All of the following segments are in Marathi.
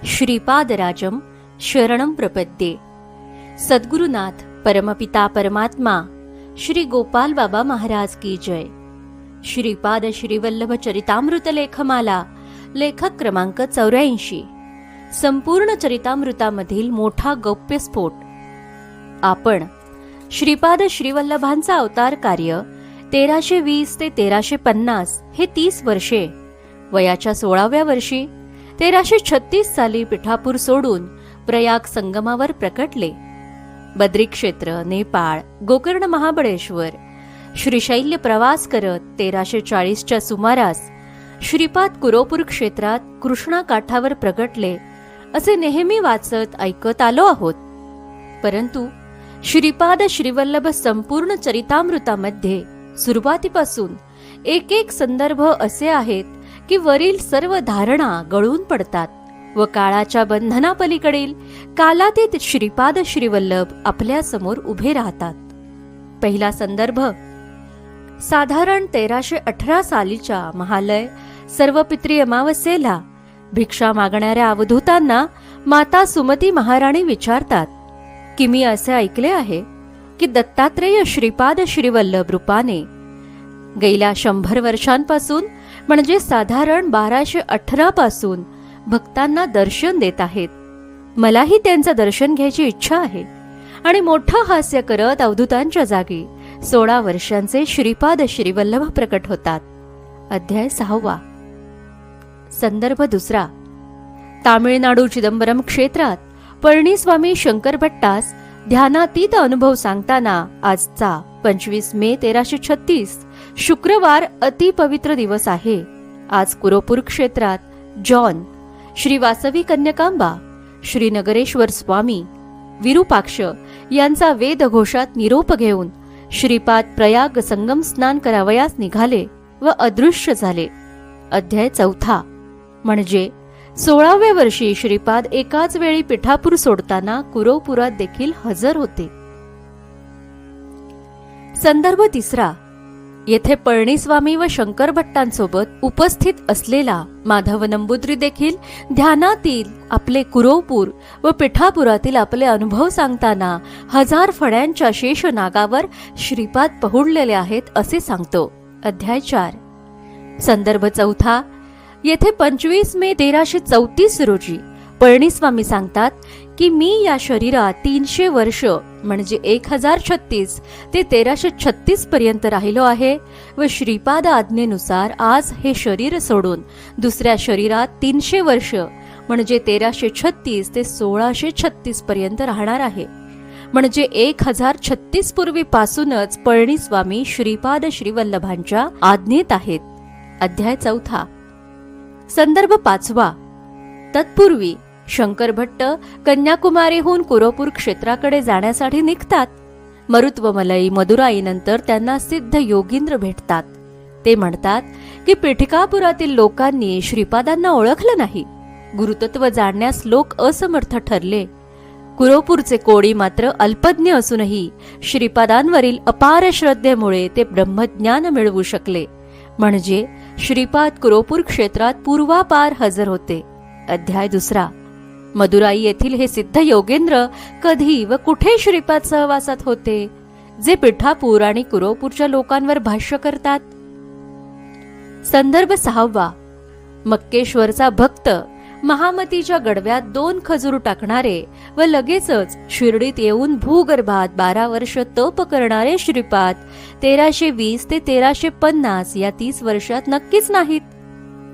श्रीपादराजम शरणं प्रपद्ये। सद्गुरुनाथ परमपिता परमात्मा श्री गोपाल बाबा महाराज की जय। श्रीपाद श्रीवल्लभ चरितामृत लेखमाला लेखक क्रमांक 84। संपूर्ण चरितामृतामधील मोठा गौप्यस्फोट। आपण श्रीपाद श्रीवल्लभांचा अवतार कार्य 1320 ते 1350 हे 30 वर्षे, वयाच्या 16व्या वर्षी 1336 साली पिठापूर सोडून प्रयाग संगमावर प्रकटले। बद्री क्षेत्र, नेपाळ, गोकर्ण, महाबळेश्वर, श्रीशैल्य प्रवास करत 1340च्या सुमारास श्रीपाद कुरोपूर क्षेत्रात कृष्णा काठावर प्रगटले असे नेहमी वाचत ऐकत आलो आहोत। परंतु श्रीपाद श्रीवल्लभ संपूर्ण चरितामृतामध्ये सुरुवातीपासून एक एक संदर्भ असे आहेत की वरील सर्व धारणा गळून पडतात व काळाच्या बंधनापलीकडील कालातीत श्रीपाद श्रीवल्लभ आपल्या समोर उभे राहतात। पहिला संदर्भ साधारण 1318 सालीच्या महालय सर्वपित्री अमावस्येला भिक्षा मागणाऱ्या अवधूतांना माता सुमती महाराणी विचारतात की मी असे ऐकले आहे की दत्तात्रेय श्रीपाद श्रीवल्लभ रूपाने गेल्या 100 वर्षांपासून म्हणजे साधारण 1218 पासून भक्तांना दर्शन देत आहेत। मलाही त्यांचं दर्शन घ्यायची इच्छा आहे। आणि मोठं हास्य करत अवधूतांच्या जागी 16 वर्षांचे श्रीपाद श्रीवल्लभ प्रकट होतात। अध्याय 6। संदर्भ दुसरा तामिळनाडू चिदंबरम क्षेत्रात पळणीस्वामी शंकर भट्टास ध्यानातीत अनुभव सांगताना आजचा 25 मे 1336 शुक्रवार अतिपवित्र दिवस आहे। आज कुरोपूर क्षेत्रात जॉन, श्री वासवी कन्यकांबा, श्री नगरेश्वर स्वामी, विरूपाक्ष यांचा वेदघोषात निरोप घेऊन श्रीपाद प्रयाग संगम स्नान करावयास निघाले व अदृश्य झाले। अध्याय 4 म्हणजे 16व्या वर्षी श्रीपाद एकाच वेळी पिठापूर सोडताना कुरोपुरात देखील हजर होते। संदर्भ तिसरा येथे पळणीस्वामी व शंकर भट्टांसोबत उपस्थित असलेला माधव नंबूद्री देखील ध्यानातील आपले कुरोपूर व पिठापुरातील आपले अनुभव सांगताना 1000 फड्यांच्या शेष नागावर श्रीपाद पहुडलेले आहेत असे सांगतो। अध्याय 4 संदर्भ चौथा येथे 25 मे 1334 रोजी पळणीस्वामी सांगतात की मी या शरीरात 300 वर्ष म्हणजे 1036 ते 1336 पर्यंत राहिलो आहे व श्रीपाद आज्ञेनुसार आज हे शरीर सोडून दुसऱ्या शरीरात 300 वर्ष म्हणजे 1336 ते 1636 पर्यंत राहणार आहे। म्हणजे 1036 पूर्वीपासूनच पळणीस्वामी श्रीपाद श्रीवल्लभांच्या आज्ञेत आहेत। अध्याय 4 संदर्भ 5 तत्पूर्वी शंकर भट्ट कन्याकुमारीहून कुरोपूर क्षेत्राकडे जाण्यासाठी निघतात। मरुत्वमलई मदुराईनंतर त्यांना सिद्ध योगींद्र भेटतात। ते म्हणतात की पीठिकापुरातील लोकांनी श्रीपादांना ओळखलं नाही। गुरुतत्व जाणण्यास लोक असमर्थ ठरले। कुरोपूरचे कोळी मात्र अल्पज्ञ असूनही श्रीपादांवरील अपार श्रद्धेमुळे ते ब्रह्मज्ञान मिळवू शकले। म्हणजे श्रीपाद कुरोपूर क्षेत्रात पूर्वापार हजर होते। अध्याय 2 मदुराई येथील हे सिद्ध योगेंद्र कधी व कुठे श्रीपाद सहवासात होते जे पिठापूर आणि कुरोपूरच्या लोकांवर भाष्य करतात। संदर्भ 6 मक्केश्वरचा भक्त महामतीच्या गडव्यात 2 खजूर टाकणारे व लगेचच शिर्डीत येऊन भूगर्भात 12 वर्ष तप करणारे श्रीपाद 1320 ते 1350 या 30 वर्षात नक्कीच नाहीत।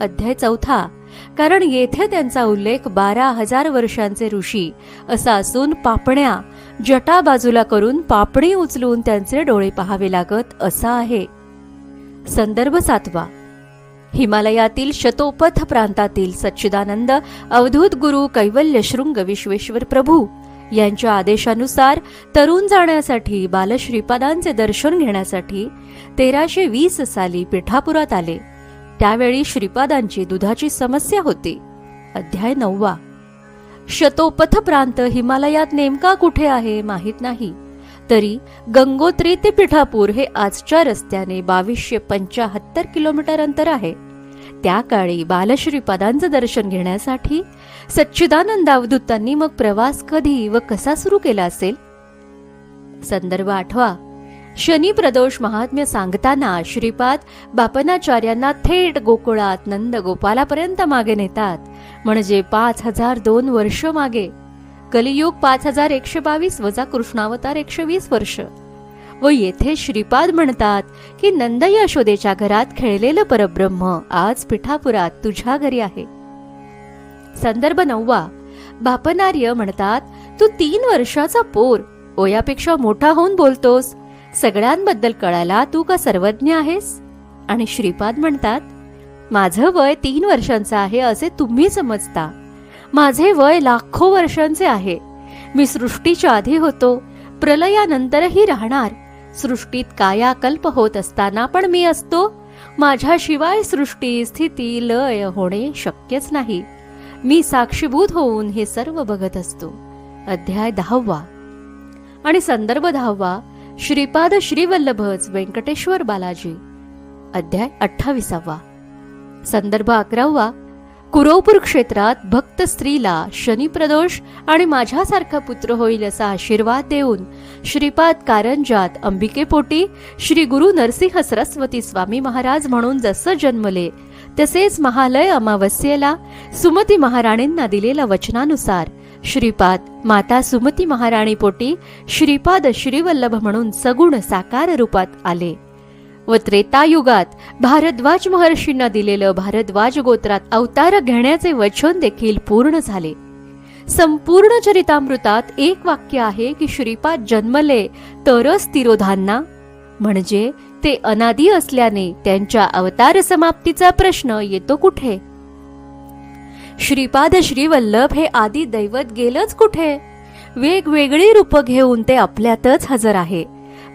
अध्याय 4 कारण येथे त्यांचा उल्लेख 12,000 वर्षांचे ऋषी असा असून पापण्या जटा बाजूला करून पापणी उचलून त्यांचे डोळे पाहावे लागत असा आहे। संदर्भ 7 हिमालयातील शतोपथ प्रांतातील सच्चिदानंद अवधूत गुरु कैवल्य शृंग विश्वेश्वर प्रभू यांच्या आदेशानुसार तरुण जाण्यासाठी बालश्रीपादांचे दर्शन घेण्यासाठी 1320 साली पिठापुरात आले। त्यावेळी श्रीपादांची दुधाची समस्या होती। अध्याय 9 शतोपथ प्रांत हिमालयात नेमका कुठे आहे माहित नाही, तरी गंगोत्री ते पिठापूर हे आजच्या रस्त्याने 2275 किलोमीटर अंतर आहे। त्या काळी बालश्रीपादांचं दर्शन घेण्यासाठी सच्चिदानंद अवधूतांनी मग प्रवास कधी व कसा सुरू केला असेल? संदर्भ आठवा. शनी प्रदोष महात्म्य सांगताना श्रीपाद बापनाचार्यांना थेट गोकुळात नंद गोपालापर्यंत मागे नेतात, म्हणजे 5002 वर्ष मागे. कलियुग 5122 वजा कृष्णावतार 120 वर्ष. व येथे श्रीपाद म्हणतात की नंद यशोदेच्या घरात खेळलेलं परब्रह्म आज पिठापुरात तुझ्या घरी आहे. संदर्भ 9. बापनार्य म्हणतात, तू 3 वर्षाचा पोर वयापेक्षा मोठा होऊन बोलतोस, सगळ्यांबद्दल कळायला तू का सर्वज्ञ आहेस? आणि श्रीपाद म्हणतात, माझं वय 3 वर्षांचं आहे असे तुम्ही समजता, माझे वय लाखो वर्षांचे आहे. मी सृष्टीच्या आधी होतो, प्रलयानंतरही राहणार. सृष्टीत कायाकल्प होत असताना पण मी असतो. माझ्याशिवाय सृष्टी स्थिती लय होणे शक्यच नाही. मी साक्षीभूत होऊन हे सर्व बघत असतो. अध्याय 10. आणि संदर्भ 10. श्रीपाद श्रीवल्लभच व्यंकटेश्वर बालाजी. अध्याय 28. संदर्भ 11. कुरवपूर क्षेत्रात भक्त स्त्रीला शनिप्रदोष आणि माझ्यासारखा पुत्र होईल असा आशीर्वाद देऊन श्रीपाद कारंजात अंबिकेपोटी श्री गुरु नरसिंह सरस्वती स्वामी महाराज म्हणून जसं जन्मले, तसेच महालय अमावस्येला सुमती महाराणींना दिलेल्या वचनानुसार श्रीपाद माता सुमती महाराणी पोटी श्रीपाद श्रीवल्लभ म्हणून सगुण साकार रूपात आले. व त्रेतायुगात भारद्वाज महर्षींना दिलेलं भारद्वाज गोत्रात अवतार घेण्याचे वचन देखील पूर्ण झाले. संपूर्ण चरितामृतात एक वाक्य आहे की श्रीपाद जन्मले तरच तिरोधांना, म्हणजे ते अनादी असल्याने त्यांच्या अवतार समाप्तीचा प्रश्न येतो कुठे? श्रीपाद श्रीवल्लभ हे आदी दैवत गेलंच कुठे? वेगवेगळी रूप घेऊन ते आपल्यातच हजर आहे.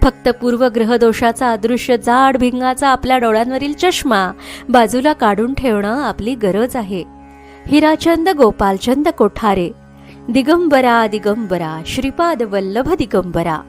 फक्त पूर्वग्रह दोषाचा अदृश्य जाड भिंगाचा आपल्या डोळ्यांवरील चष्मा बाजूला काढून ठेवणं आपली गरज आहे. हिराचंद गोपालचंद कोठारे. दिगंबरा दिगंबरा श्रीपाद वल्लभ दिगंबरा.